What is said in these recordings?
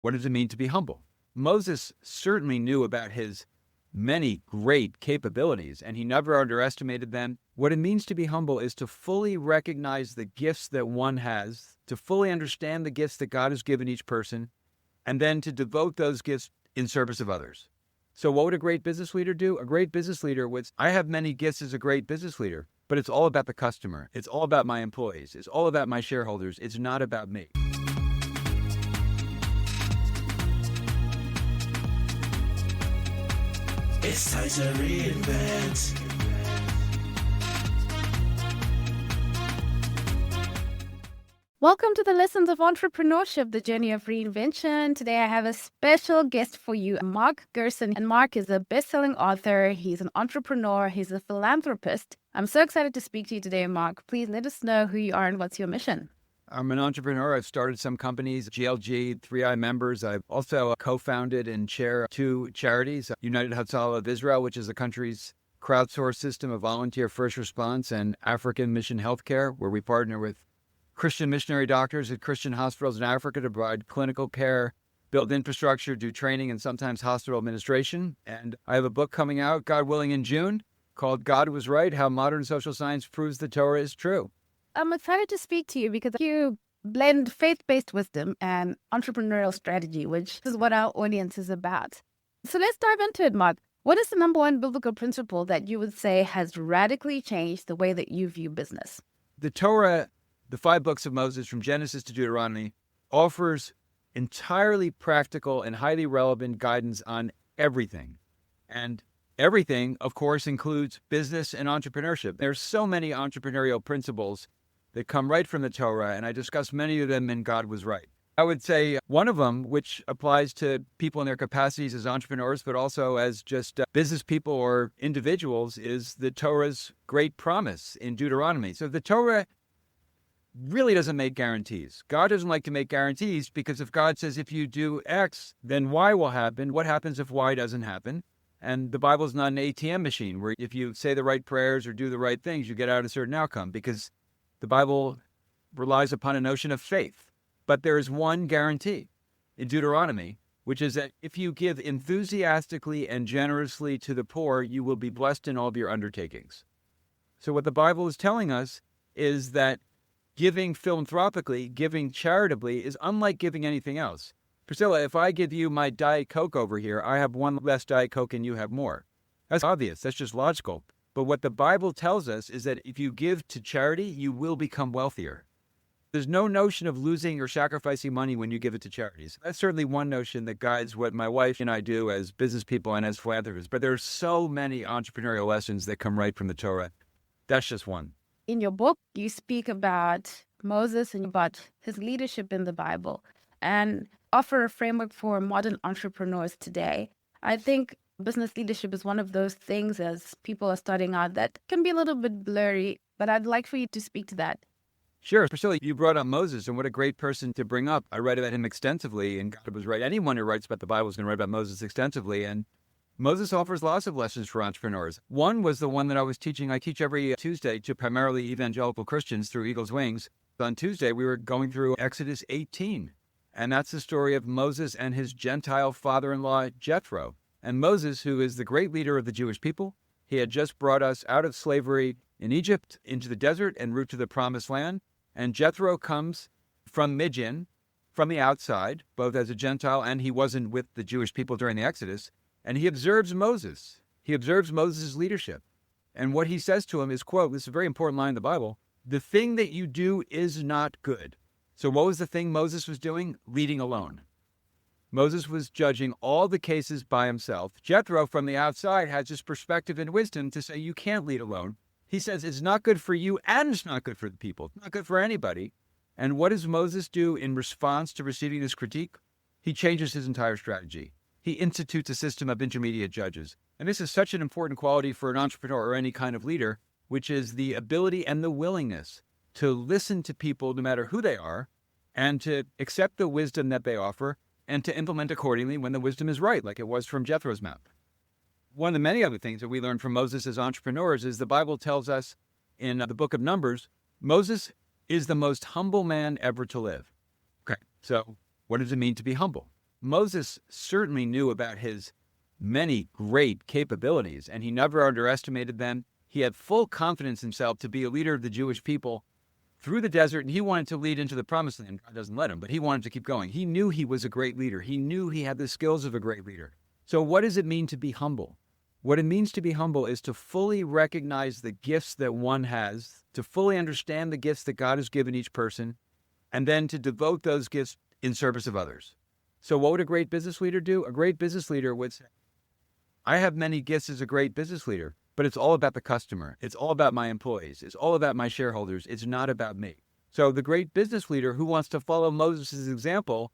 What does it mean to be humble? Moses certainly knew about his many great capabilities, and he never underestimated them. What it means to be humble is to fully recognize the gifts that one has, to fully understand the gifts that God has given each person, and then to devote those gifts in service of others. So what would a great business leader do? A great business leader would, I have many gifts as a great business leader, but it's all about the customer. It's all about my employees. It's all about my shareholders. It's not about me. It's time to reinvent. Welcome to the Lessons of Entrepreneurship, the journey of reinvention. Today I have a special guest for you, Mark Gerson. And Mark is a best-selling author. He's an entrepreneur. He's a philanthropist. I'm so excited to speak to you today, Mark. Please let us know who you are and what's your mission. I'm an entrepreneur. I've started some companies, GLG, 3i members. I've also co-founded and chair 2 charities, United Hatzalah of Israel, which is the country's crowdsourced system of volunteer first response, and African Mission Healthcare, where we partner with Christian missionary doctors at Christian hospitals in Africa to provide clinical care, build infrastructure, do training, and sometimes hospital administration. And I have a book coming out, God willing, in June, called God Was Right, How Modern Social Science Proves the Torah is True. I'm excited to speak to you because you blend faith-based wisdom and entrepreneurial strategy, which is what our audience is about. So let's dive into it, Mark. What is the number one biblical principle that you would say has radically changed the way that you view business? The Torah, the 5 books of Moses from Genesis to Deuteronomy, offers entirely practical and highly relevant guidance on everything. And everything, of course, includes business and entrepreneurship. There's so many entrepreneurial principles that come right from the Torah, and I discuss many of them in God Was Right. I would say one of them, which applies to people in their capacities as entrepreneurs, but also as just business people or individuals, is the Torah's great promise in Deuteronomy. So the Torah really doesn't make guarantees. God doesn't like to make guarantees because if God says if you do X, then Y will happen. What happens if Y doesn't happen? And the Bible is not an ATM machine where if you say the right prayers or do the right things, you get out a certain outcome, because the Bible relies upon a notion of faith. But there is one guarantee in Deuteronomy, which is that if you give enthusiastically and generously to the poor, you will be blessed in all of your undertakings. So what the Bible is telling us is that giving philanthropically, giving charitably, is unlike giving anything else. Priscilla, if I give you my Diet Coke over here, I have one less Diet Coke and you have more. That's obvious. That's just logical. But what the Bible tells us is that if you give to charity, you will become wealthier. There's no notion of losing or sacrificing money when you give it to charities. That's certainly one notion that guides what my wife and I do as business people and as philanthropists. But there are so many entrepreneurial lessons that come right from the Torah. That's just one. In your book, you speak about Moses and about his leadership in the Bible and offer a framework for modern entrepreneurs today. I think business leadership is one of those things as people are starting out that can be a little bit blurry, but I'd like for you to speak to that. Sure. Priscilla, you brought up Moses, and what a great person to bring up. I write about him extensively, and God was right. Anyone who writes about the Bible is going to write about Moses extensively, and Moses offers lots of lessons for entrepreneurs. One was the one that I was teaching. I teach every Tuesday to primarily evangelical Christians through Eagle's Wings. On Tuesday, we were going through Exodus 18, and that's the story of Moses and his Gentile father-in-law, Jethro. And Moses, who is the great leader of the Jewish people, he had just brought us out of slavery in Egypt into the desert en route to the promised land. And Jethro comes from Midian, from the outside, both as a Gentile and he wasn't with the Jewish people during the Exodus. And he observes Moses. He observes Moses' leadership. And what he says to him is, quote, this is a very important line in the Bible, the thing that you do is not good. So what was the thing Moses was doing? Leading alone. Moses was judging all the cases by himself. Jethro, from the outside, has this perspective and wisdom to say you can't lead alone. He says it's not good for you and it's not good for the people. It's not good for anybody. And what does Moses do in response to receiving this critique? He changes his entire strategy. He institutes a system of intermediate judges. And this is such an important quality for an entrepreneur or any kind of leader, which is the ability and the willingness to listen to people no matter who they are and to accept the wisdom that they offer and to implement accordingly when the wisdom is right, like it was from Jethro's mouth. One of the many other things that we learn from Moses as entrepreneurs is the Bible tells us in the book of Numbers, Moses is the most humble man ever to live. Okay, so what does it mean to be humble? Moses certainly knew about his many great capabilities, and he never underestimated them. He had full confidence in himself to be a leader of the Jewish people through the desert, and he wanted to lead into the promised land. God doesn't let him, but he wanted to keep going. He knew he was a great leader. He knew he had the skills of a great leader. So what does it mean to be humble? What it means to be humble is to fully recognize the gifts that one has, to fully understand the gifts that God has given each person, and then to devote those gifts in service of others. So what would a great business leader do? A great business leader would say, I have many gifts as a great business leader, but it's all about the customer. It's all about my employees. It's all about my shareholders. It's not about me. So the great business leader who wants to follow Moses' example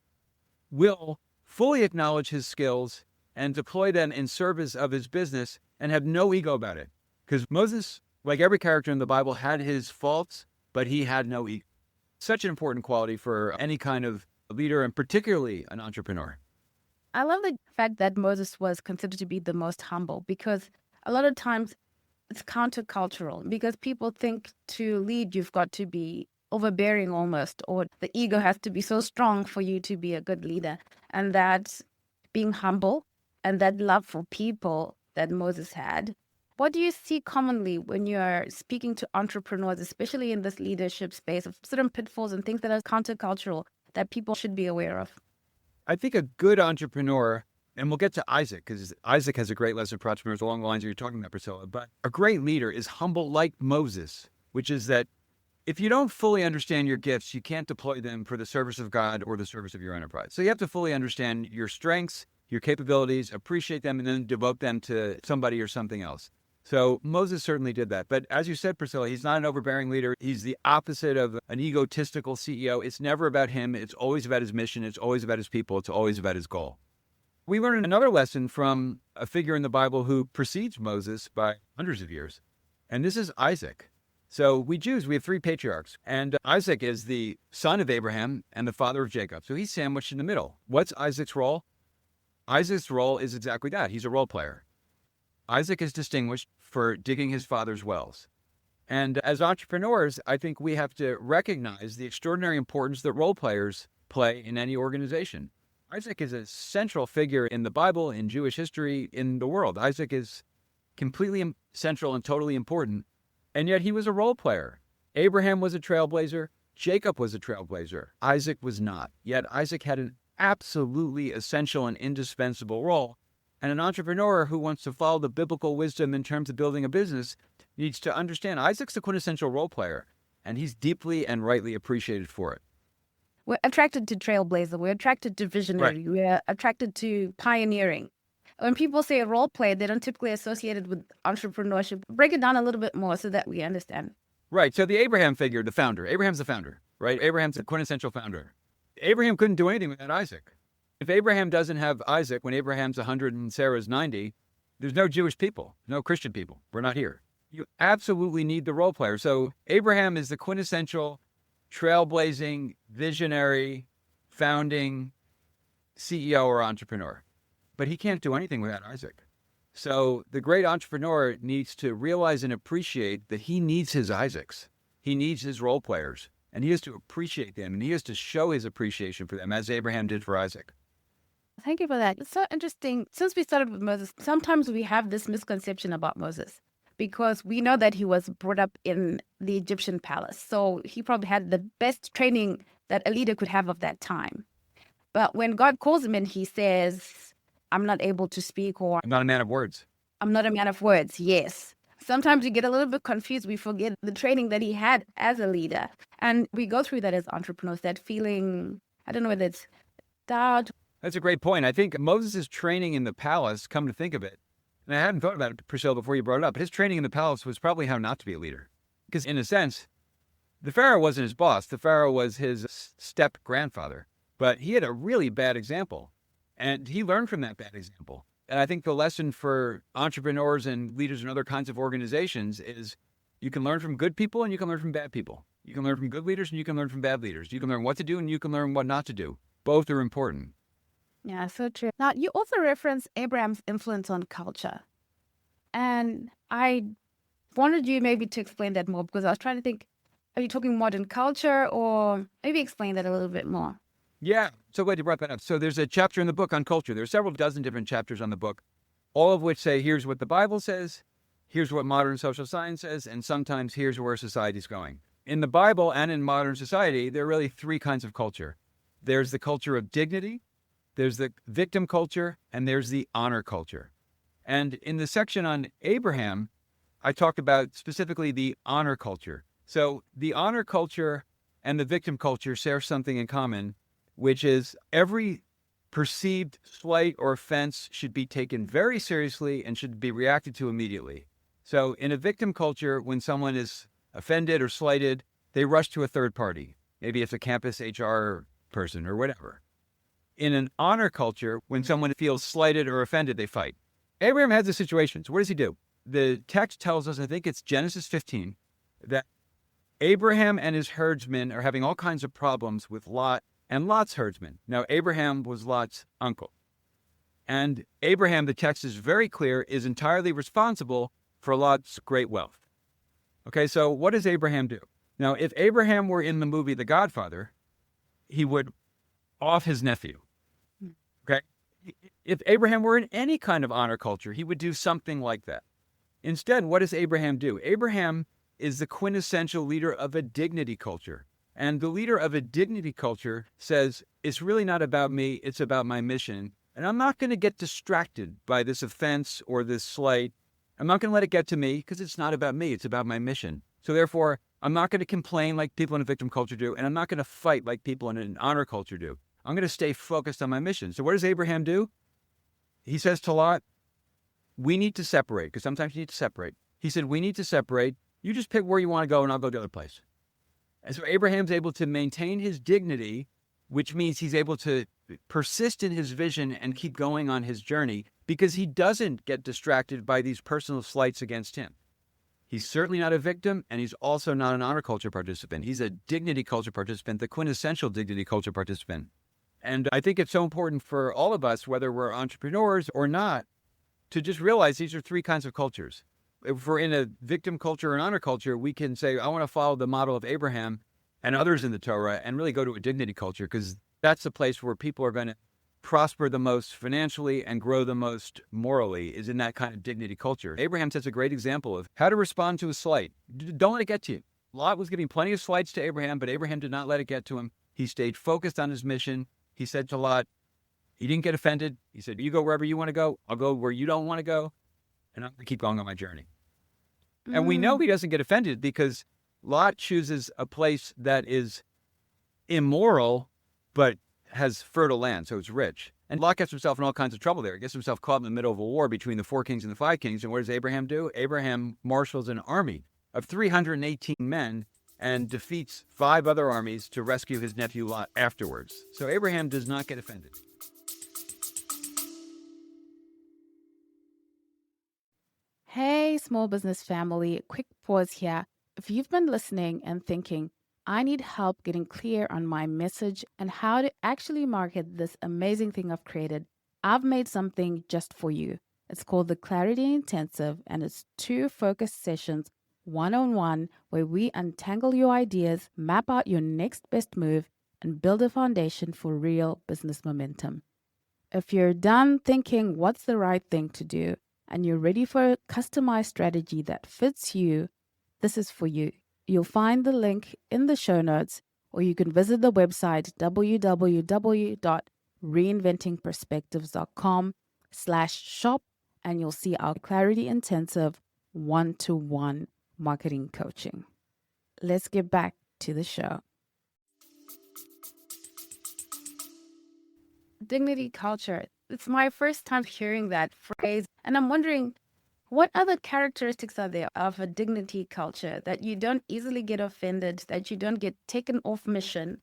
will fully acknowledge his skills and deploy them in service of his business and have no ego about it. Because Moses, like every character in the Bible, had his faults, but he had no ego. Such an important quality for any kind of leader, and particularly an entrepreneur. I love the fact that Moses was considered to be the most humble, because a lot of times it's countercultural, because people think to lead, you've got to be overbearing almost, or the ego has to be so strong for you to be a good leader. And that being humble and that love for people that Moses had. What do you see commonly when you are speaking to entrepreneurs, especially in this leadership space, of certain pitfalls and things that are countercultural that people should be aware of? I think a good entrepreneur, and we'll get to Isaac, because Isaac has a great lesson for entrepreneurs along the lines that you're talking about, Priscilla, but a great leader is humble like Moses, which is that if you don't fully understand your gifts, you can't deploy them for the service of God or the service of your enterprise. So you have to fully understand your strengths, your capabilities, appreciate them, and then devote them to somebody or something else. So Moses certainly did that. But as you said, Priscilla, he's not an overbearing leader. He's the opposite of an egotistical CEO. It's never about him. It's always about his mission. It's always about his people. It's always about his goal. We learned another lesson from a figure in the Bible who precedes Moses by hundreds of years. And this is Isaac. So we Jews, we have three patriarchs. And Isaac is the son of Abraham and the father of Jacob. So he's sandwiched in the middle. What's Isaac's role? Isaac's role is exactly that. He's a role player. Isaac is distinguished for digging his father's wells. And as entrepreneurs, I think we have to recognize the extraordinary importance that role players play in any organization. Isaac is a central figure in the Bible, in Jewish history, in the world. Isaac is completely central and totally important. And yet he was a role player. Abraham was a trailblazer. Jacob was a trailblazer. Isaac was not. Yet Isaac had an absolutely essential and indispensable role. And an entrepreneur who wants to follow the biblical wisdom in terms of building a business needs to understand Isaac's the quintessential role player, and he's deeply and rightly appreciated for it. We're attracted to trailblazer. We're attracted to visionary. Right. We're attracted to pioneering. When people say role play, they don't typically associate it with entrepreneurship. Break it down a little bit more so that we understand. Right. So the Abraham figure, the founder. Abraham's the founder, right? Abraham's the quintessential founder. Abraham couldn't do anything without Isaac. If Abraham doesn't have Isaac when Abraham's 100 and Sarah's 90, there's no Jewish people, no Christian people. We're not here. You absolutely need the role player. So Abraham is the quintessential trailblazing, visionary, founding CEO or entrepreneur. But he can't do anything without Isaac. So the great entrepreneur needs to realize and appreciate that he needs his Isaacs. He needs his role players. And he has to appreciate them. And he has to show his appreciation for them, as Abraham did for Isaac. Thank you for that. It's so interesting. Since we started with Moses, sometimes we have this misconception about Moses because we know that he was brought up in the Egyptian palace. So he probably had the best training that a leader could have of that time. But when God calls him in, he says, I'm not able to speak, or I'm not a man of words. I'm not a man of words. Yes. Sometimes we get a little bit confused. We forget the training that he had as a leader. And we go through that as entrepreneurs, that feeling, I don't know whether it's doubt. That's a great point. I think Moses' training in the palace, come to think of it, and I hadn't thought about it, Priscilla, before you brought it up, but his training in the palace was probably how not to be a leader. Because in a sense, the Pharaoh wasn't his boss. The Pharaoh was his step-grandfather. But he had a really bad example, and he learned from that bad example. And I think the lesson for entrepreneurs and leaders in other kinds of organizations is you can learn from good people and you can learn from bad people. You can learn from good leaders and you can learn from bad leaders. You can learn what to do and you can learn what not to do. Both are important. Yeah, so true. Now, you also reference Abraham's influence on culture. And I wanted you maybe to explain that more, because I was trying to think, are you talking modern culture, or maybe explain that a little bit more? Yeah, so glad you brought that up. So there's a chapter in the book on culture. There's several dozen different chapters on the book, all of which say, here's what the Bible says, here's what modern social science says, and sometimes here's where society's going. In the Bible and in modern society, there are really three kinds of culture. There's the culture of dignity, there's the victim culture, and there's the honor culture. And in the section on Abraham, I talk about specifically the honor culture. So the honor culture and the victim culture share something in common, which is every perceived slight or offense should be taken very seriously and should be reacted to immediately. So in a victim culture, when someone is offended or slighted, they rush to a third party. Maybe it's a campus HR person or whatever. In an honor culture, when someone feels slighted or offended, they fight. Abraham has the situation. So what does he do? The text tells us, I think it's Genesis 15, that Abraham and his herdsmen are having all kinds of problems with Lot and Lot's herdsmen. Now, Abraham was Lot's uncle. And Abraham, the text is very clear, is entirely responsible for Lot's great wealth. Okay, so what does Abraham do? Now, if Abraham were in the movie The Godfather, he would off his nephew. Okay? If Abraham were in any kind of honor culture, he would do something like that. Instead, what does Abraham do? Abraham is the quintessential leader of a dignity culture. And the leader of a dignity culture says, it's really not about me, it's about my mission. And I'm not going to get distracted by this offense or this slight. I'm not going to let it get to me because it's not about me, it's about my mission. So therefore, I'm not going to complain like people in a victim culture do, and I'm not going to fight like people in an honor culture do. I'm going to stay focused on my mission. So what does Abraham do? He says to Lot, we need to separate, because sometimes you need to separate. He said, we need to separate. You just pick where you want to go, and I'll go the other place. And so Abraham's able to maintain his dignity, which means he's able to persist in his vision and keep going on his journey because he doesn't get distracted by these personal slights against him. He's certainly not a victim, and he's also not an honor culture participant. He's a dignity culture participant, the quintessential dignity culture participant. And I think it's so important for all of us, whether we're entrepreneurs or not, to just realize these are three kinds of cultures. If we're in a victim culture or an honor culture, we can say, I want to follow the model of Abraham and others in the Torah and really go to a dignity culture, because that's the place where people are going to prosper the most financially and grow the most morally, is in that kind of dignity culture. Abraham sets a great example of how to respond to a slight. Don't let it get to you. Lot was giving plenty of slights to Abraham, but Abraham did not let it get to him. He stayed focused on his mission. He said to Lot, he didn't get offended. He said, you go wherever you want to go. I'll go where you don't want to go. And I'm going to keep going on my journey. And we know he doesn't get offended because Lot chooses a place that is immoral, but has fertile land, so it's rich. And Lot gets himself in all kinds of trouble there. He gets himself caught in the middle of a war between the 4 kings and the 5 kings. And what does Abraham do? Abraham marshals an army of 318 men and defeats 5 other armies to rescue his nephew Lot afterwards. So Abraham does not get offended. Hey, small business family, quick pause here. If you've been listening and thinking, I need help getting clear on my message and how to actually market this amazing thing I've created, I've made something just for you. It's called the Clarity Intensive, and it's 2 focused sessions, one-on-one, where we untangle your ideas, map out your next best move, and build a foundation for real business momentum. If you're done thinking what's the right thing to do, and you're ready for a customized strategy that fits you, this is for you. You'll find the link in the show notes, or you can visit the website www.reinventingperspectives.com/shop, and you'll see our Clarity Intensive 1-to-1 marketing coaching. Let's get back to the show. Dignity culture. It's my first time hearing that phrase, and I'm wondering, what other characteristics are there of a dignity culture that you don't easily get offended, that you don't get taken off mission?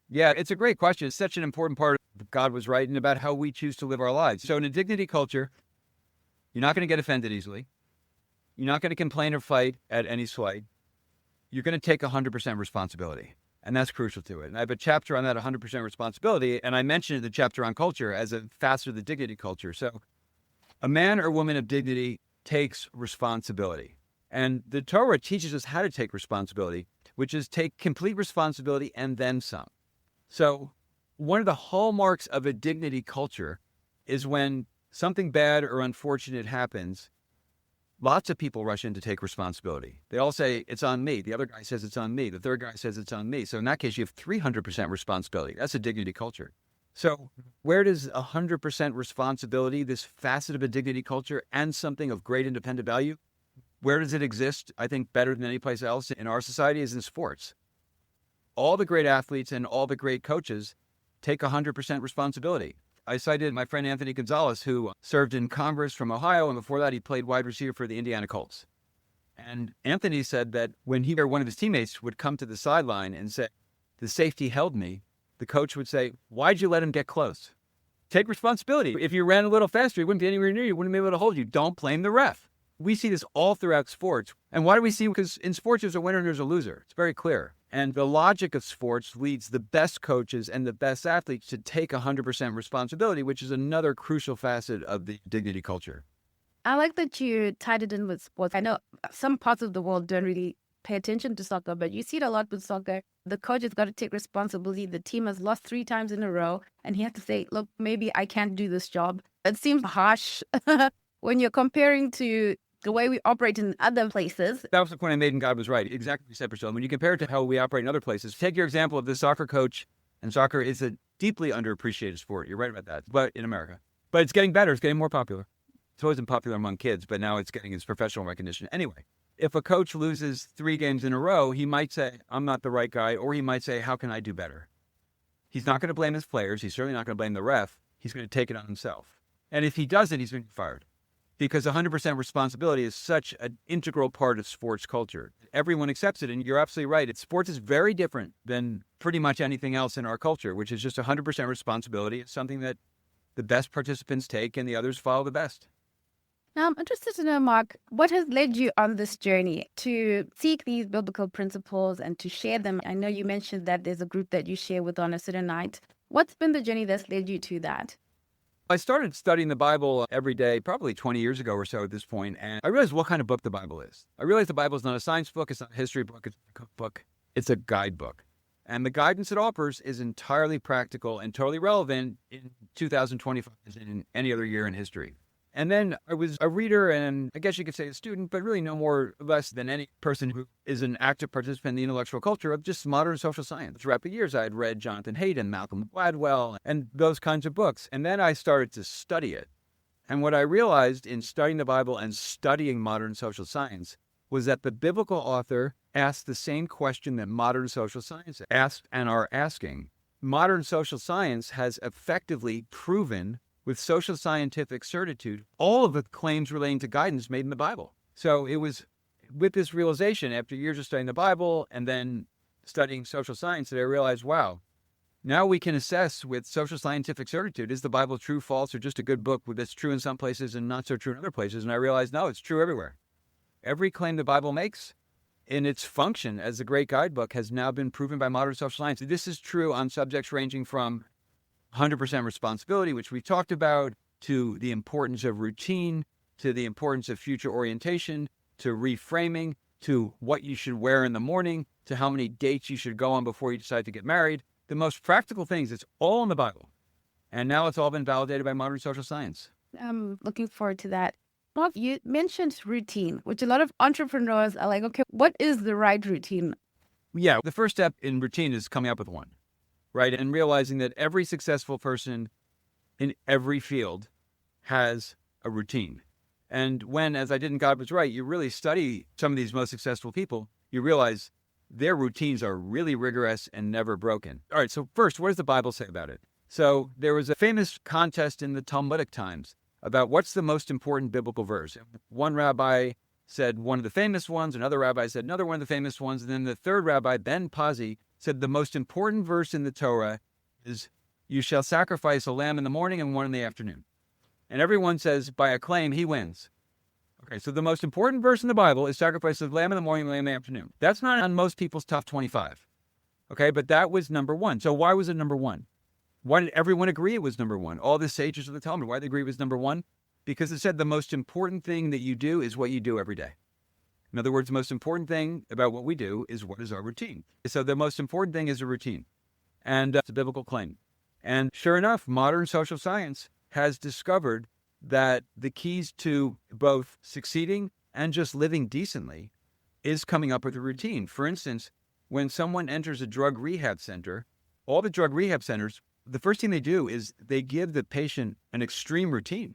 Yeah, it's a great question. It's such an important part of God was writing about how we choose to live our lives. So in a dignity culture, you're not going to get offended easily. You're not going to complain or fight at any slight. You're going to take 100% responsibility. And that's crucial to it. And I have a chapter on that 100% responsibility. And I mentioned the chapter on culture as a facet of the dignity culture. So a man or woman of dignity takes responsibility. And the Torah teaches us how to take responsibility, which is take complete responsibility and then some. So one of the hallmarks of a dignity culture is when something bad or unfortunate happens, lots of people rush in to take responsibility. They all say, it's on me. The other guy says it's on me. The third guy says it's on me. So in that case, you have 300% responsibility. That's a dignity culture. So where does 100% responsibility, this facet of a dignity culture and something of great independent value, where does it exist? I think better than any place else in our society is in sports. All the great athletes and all the great coaches take 100% responsibility. I cited my friend Anthony Gonzalez, who served in Congress from Ohio, and before that he played wide receiver for the Indiana Colts. And Anthony said that when he or one of his teammates would come to the sideline and say, the safety held me, the coach would say, why'd you let him get close? Take responsibility. If you ran a little faster, he wouldn't be anywhere near you, wouldn't be able to hold you. Don't blame the ref. We see this all throughout sports. And why do we see? Because in sports, there's a winner and there's a loser. It's very clear. And the logic of sports leads the best coaches and the best athletes to take 100% responsibility, which is another crucial facet of the dignity culture. I like that you tied it in with sports. I know some parts of the world don't really pay attention to soccer, but you see it a lot with soccer. The coach has got to take responsibility. The team has lost 3 times in a row, and he has to say, look, maybe I can't do this job. It seems harsh when you're comparing to the way we operate in other places. That was the point I made, and God was right. Exactly what you said, Priscilla. When you compare it to how we operate in other places, take your example of the soccer coach, and soccer is a deeply underappreciated sport. You're right about that, but in America. But it's getting better. It's getting more popular. It's always been popular among kids, but now it's getting its professional recognition. Anyway, if a coach loses 3 games in a row, he might say, I'm not the right guy, or he might say, how can I do better? He's not going to blame his players. He's certainly not going to blame the ref. He's going to take it on himself. And if he doesn't, he's going to be fired. Because 100% responsibility is such an integral part of sports culture. Everyone accepts it, and you're absolutely right. Sports is very different than pretty much anything else in our culture, which is just 100% responsibility. It's something that the best participants take, and the others follow the best. Now, I'm interested to know, Mark, what has led you on this journey to seek these biblical principles and to share them? I know you mentioned that there's a group that you share with on a certain night. What's been the journey that's led you to that? I started studying the Bible every day, probably 20 years ago or so at this point, and I realized what kind of book the Bible is. I realized the Bible is not a science book, it's not a history book, it's a cookbook, it's a guidebook. And the guidance it offers is entirely practical and totally relevant in 2025 as in any other year in history. And then I was a reader and I guess you could say a student, but really no more or less than any person who is an active participant in the intellectual culture of just modern social science. Throughout the years, I had read Jonathan Haidt, Malcolm Gladwell, and those kinds of books. And then I started to study it. And what I realized in studying the Bible and studying modern social science was that the biblical author asked the same question that modern social science asked and are asking. Modern social science has effectively proven with social scientific certitude all of the claims relating to guidance made in the Bible. So it was with this realization after years of studying the Bible and then studying social science that I realized, wow, now we can assess with social scientific certitude, is the Bible true, false, or just a good book that's true in some places and not so true in other places? And I realized, no, it's true everywhere. Every claim the Bible makes in its function as a great guidebook has now been proven by modern social science. This is true on subjects ranging from 100% responsibility, which we talked about, to the importance of routine, to the importance of future orientation, to reframing, to what you should wear in the morning, to how many dates you should go on before you decide to get married. The most practical things, it's all in the Bible. And now it's all been validated by modern social science. I'm looking forward to that. Mark, you mentioned routine, which a lot of entrepreneurs are like, okay, what is the right routine? Yeah, the first step in routine is coming up with one. Right? And realizing that every successful person in every field has a routine. And when, as I did in God Was Right, you really study some of these most successful people, you realize their routines are really rigorous and never broken. All right, so first, what does the Bible say about it? So there was a famous contest in the Talmudic times about what's the most important biblical verse. One rabbi said one of the famous ones, another rabbi said another one of the famous ones, and then the third rabbi, Ben Pazi, said the most important verse in the Torah is, you shall sacrifice a lamb in the morning and one in the afternoon. And everyone says, by acclaim, he wins. Okay, so the most important verse in the Bible is sacrifice a lamb in the morning and lamb in the afternoon. That's not on most people's top 25. Okay, but that was number one. So why was it number one? Why did everyone agree it was number one? All the sages of the Talmud, why did they agree it was number one? Because it said the most important thing that you do is what you do every day. In other words, the most important thing about what we do is what is our routine. So the most important thing is a routine. And it's a biblical claim. And sure enough, modern social science has discovered that the keys to both succeeding and just living decently is coming up with a routine. For instance, when someone enters a drug rehab center, all the drug rehab centers, the first thing they do is they give the patient an extreme routine.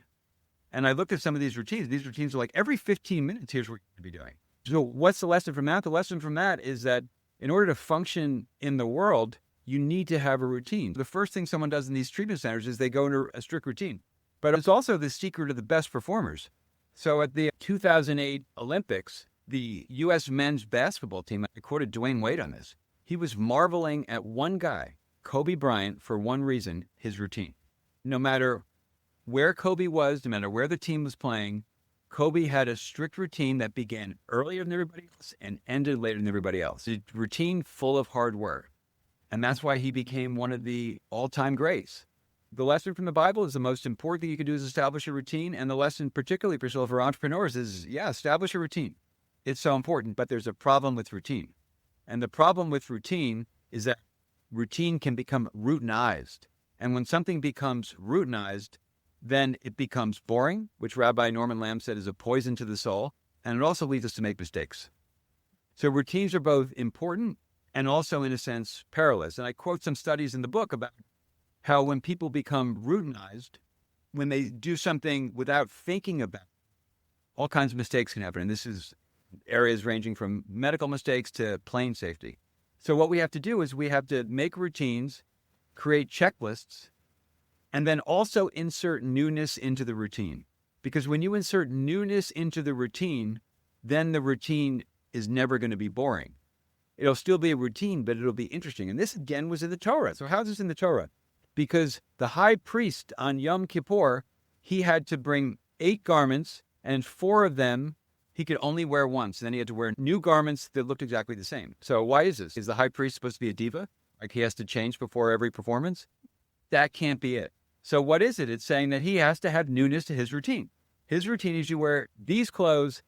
And I looked at some of these routines. These routines are like every 15 minutes, here's what you're going to be doing. So what's the lesson from that? The lesson from that is that in order to function in the world, you need to have a routine. The first thing someone does in these treatment centers is they go into a strict routine. But it's also the secret of the best performers. So at the 2008 Olympics, the U.S. men's basketball team, I quoted Dwayne Wade on this, he was marveling at one guy, Kobe Bryant, for one reason, his routine. No matter where Kobe was, no matter where the team was playing, Kobe had a strict routine that began earlier than everybody else and ended later than everybody else. A routine full of hard work. And that's why he became one of the all-time greats. The lesson from the Bible is the most important thing you can do is establish a routine. And the lesson, particularly for entrepreneurs, is, establish a routine. It's so important, but there's a problem with routine. And the problem with routine is that routine can become routinized. And when something becomes routinized, then it becomes boring, which Rabbi Norman Lamb said is a poison to the soul. And it also leads us to make mistakes. So routines are both important and also, in a sense, perilous. And I quote some studies in the book about how when people become routinized, when they do something without thinking about it, all kinds of mistakes can happen. And this is areas ranging from medical mistakes to plane safety. So what we have to do is we have to make routines, create checklists, and then also insert newness into the routine. Because when you insert newness into the routine, then the routine is never going to be boring. It'll still be a routine, but it'll be interesting. And this, again, was in the Torah. So how's this in the Torah? Because the high priest on Yom Kippur, he had to bring 8 garments, and 4 of them he could only wear once. And then he had to wear new garments that looked exactly the same. So why is this? Is the high priest supposed to be a diva? Like he has to change before every performance? That can't be it. So what is it? It's saying that he has to have newness to his routine. His routine is you wear these clothes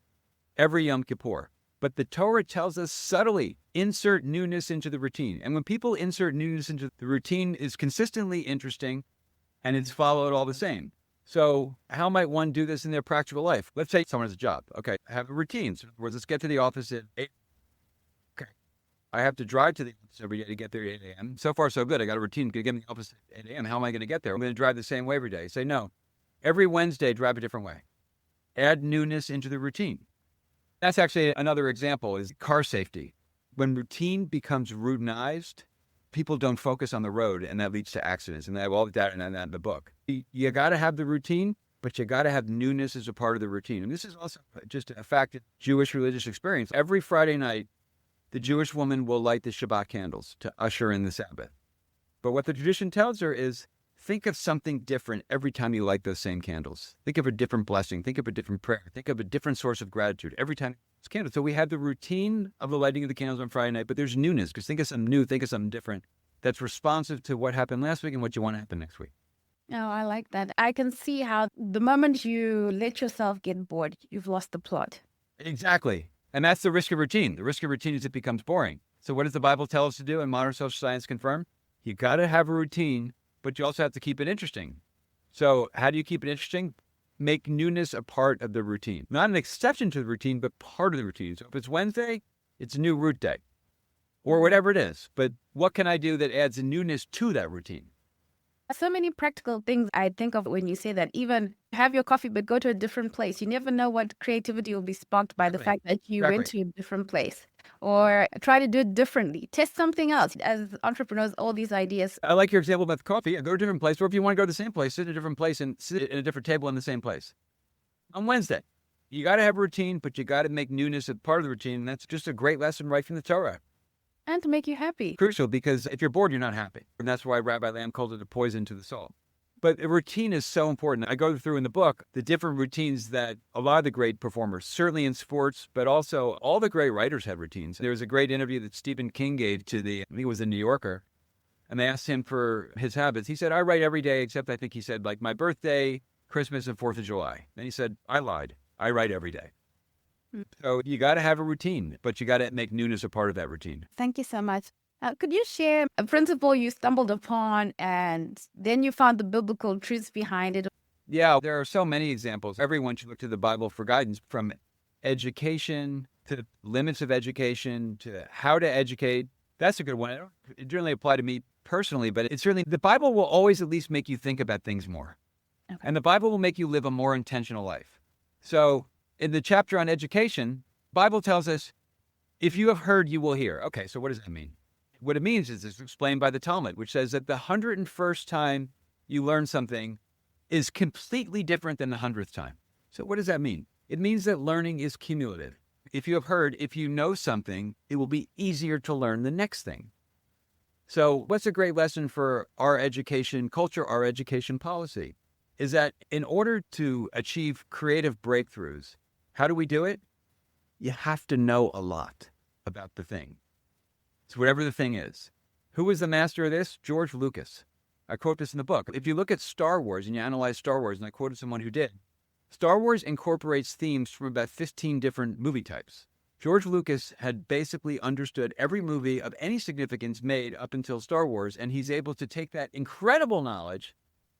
every Yom Kippur. But the Torah tells us subtly, insert newness into the routine. And when people insert newness into the routine, is consistently interesting and it's followed all the same. So how might one do this in their practical life? Let's say someone has a job. Okay, have a routine. So in other words, let's get to the office at 8. Okay, I have to drive to the office every day to get there at 8 a.m. So far, so good. I got a routine to get in the office at 8 a.m. How am I going to get there? I'm going to drive the same way every day. Say no. Every Wednesday, drive a different way. Add newness into the routine. That's actually another example is car safety. When routine becomes routinized, people don't focus on the road, and that leads to accidents. And I have all the data on that in the book. You got to have the routine, but you got to have newness as a part of the routine. And this is also just a fact of Jewish religious experience. Every Friday night, the Jewish woman will light the Shabbat candles to usher in the Sabbath. But what the tradition tells her is, think of something different every time you light those same candles. Think of a different blessing. Think of a different prayer. Think of a different source of gratitude every time it's candles. So we have the routine of the lighting of the candles on Friday night, but there's newness because think of something new, think of something different that's responsive to what happened last week and what you want to happen next week. Oh, I like that. I can see how the moment you let yourself get bored, you've lost the plot. Exactly. And that's the risk of routine. The risk of routine is it becomes boring. So what does the Bible tell us to do and modern social science confirm? You got to have a routine, but you also have to keep it interesting. So how do you keep it interesting? Make newness a part of the routine. Not an exception to the routine, but part of the routine. So if it's Wednesday, it's a new root day or whatever it is. But what can I do that adds a newness to that routine? So many practical things I think of when you say that. Even have your coffee, but go to a different place. You never know what creativity will be sparked by the fact that you went to a different place. Or try to do it differently. Test something else. As entrepreneurs, all these ideas. I like your example about the coffee. Go to a different place. Or if you want to go to the same place, sit at a different place and sit at a different table in the same place. On Wednesday, you got to have a routine, but you got to make newness a part of the routine. And that's just a great lesson right from the Torah. And to make you happy. Crucial, because if you're bored, you're not happy. And that's why Rabbi Lamb called it a poison to the soul. But a routine is so important. I go through in the book the different routines that a lot of the great performers, certainly in sports, but also all the great writers had routines. There was a great interview that Stephen King gave to I think it was the New Yorker, and they asked him for his habits. He said, I write every day, except I think he said, like my birthday, Christmas, and 4th of July. Then he said, I lied. I write every day. So you got to have a routine, but you got to make newness a part of that routine. Thank you so much. Could you share a principle you stumbled upon and then you found the biblical truths behind it? Yeah, there are so many examples. Everyone should look to the Bible for guidance, from education to limits of education to how to educate. That's a good one. It didn't really apply to me personally, but it's certainly, the Bible will always at least make you think about things more. Okay. And the Bible will make you live a more intentional life. So in the chapter on education, Bible tells us, if you have heard, you will hear. Okay, so what does that mean? What it means is it's explained by the Talmud, which says that the 101st time you learn something is completely different than the 100th time. So what does that mean? It means that learning is cumulative. If you have heard, if you know something, it will be easier to learn the next thing. So what's a great lesson for our education culture, our education policy, is that in order to achieve creative breakthroughs, how do we do it? You have to know a lot about the thing. So whatever the thing is. Who was the master of this? George Lucas. I quote this in the book. If you look at Star Wars and you analyze Star Wars, and I quoted someone who did, Star Wars incorporates themes from about 15 different movie types. George Lucas had basically understood every movie of any significance made up until Star Wars, and he's able to take that incredible knowledge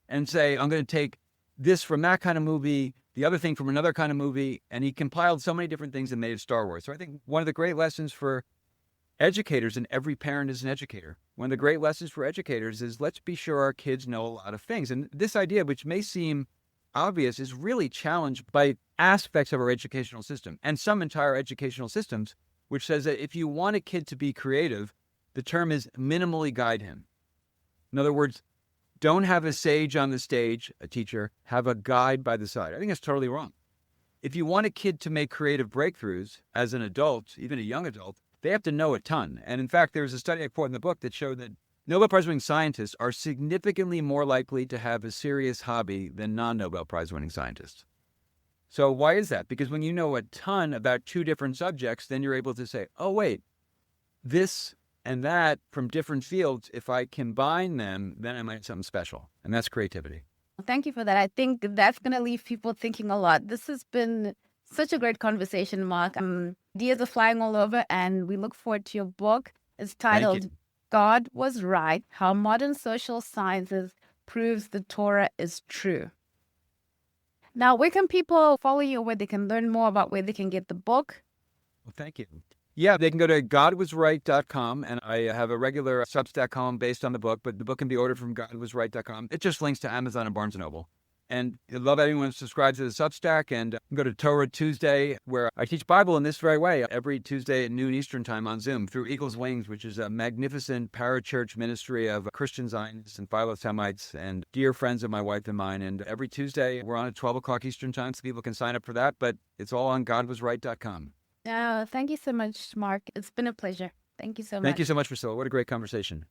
and say, I'm going to take this from that kind of movie, the other thing from another kind of movie, and he compiled so many different things and made Star Wars. So I think one of the great lessons for educators, and every parent is an educator, one of the great lessons for educators is let's be sure our kids know a lot of things. And this idea, which may seem obvious, is really challenged by aspects of our educational system and some entire educational systems, which says that if you want a kid to be creative, the term is minimally guide him. In other words, don't have a sage on the stage, a teacher, have a guide by the side. I think that's totally wrong. If you want a kid to make creative breakthroughs as an adult, even a young adult, they have to know a ton. And in fact, there's a study I quote in the book that showed that Nobel Prize-winning scientists are significantly more likely to have a serious hobby than non-Nobel Prize-winning scientists. So why is that? Because when you know a ton about two different subjects, then you're able to say, oh, wait, this and that from different fields, if I combine them, then I might have something special. And that's creativity. Thank you for that. I think that's going to leave people thinking a lot. This has been such a great conversation, Mark. Ideas are flying all over, and we look forward to your book. It's titled God Was Right, How Modern Social Sciences Proves the Torah is True. Now, where can people follow you, where they can learn more about where they can get the book? Well, thank you. Yeah, they can go to godwasright.com, and I have a regular Substack column based on the book, but the book can be ordered from godwasright.com. It just links to Amazon and Barnes & Noble. And I'd love anyone who subscribes to the Substack, and go to Torah Tuesday, where I teach Bible in this very way, every Tuesday at noon Eastern time on Zoom through Eagle's Wings, which is a magnificent parachurch ministry of Christian Zionists and Philo-Semites and dear friends of my wife and mine. And every Tuesday, we're on at 12 o'clock Eastern time, so people can sign up for that, but it's all on godwasright.com. Thank you so much, Mark. It's been a pleasure. Thank you so much. Thank you so much, Priscilla. What a great conversation.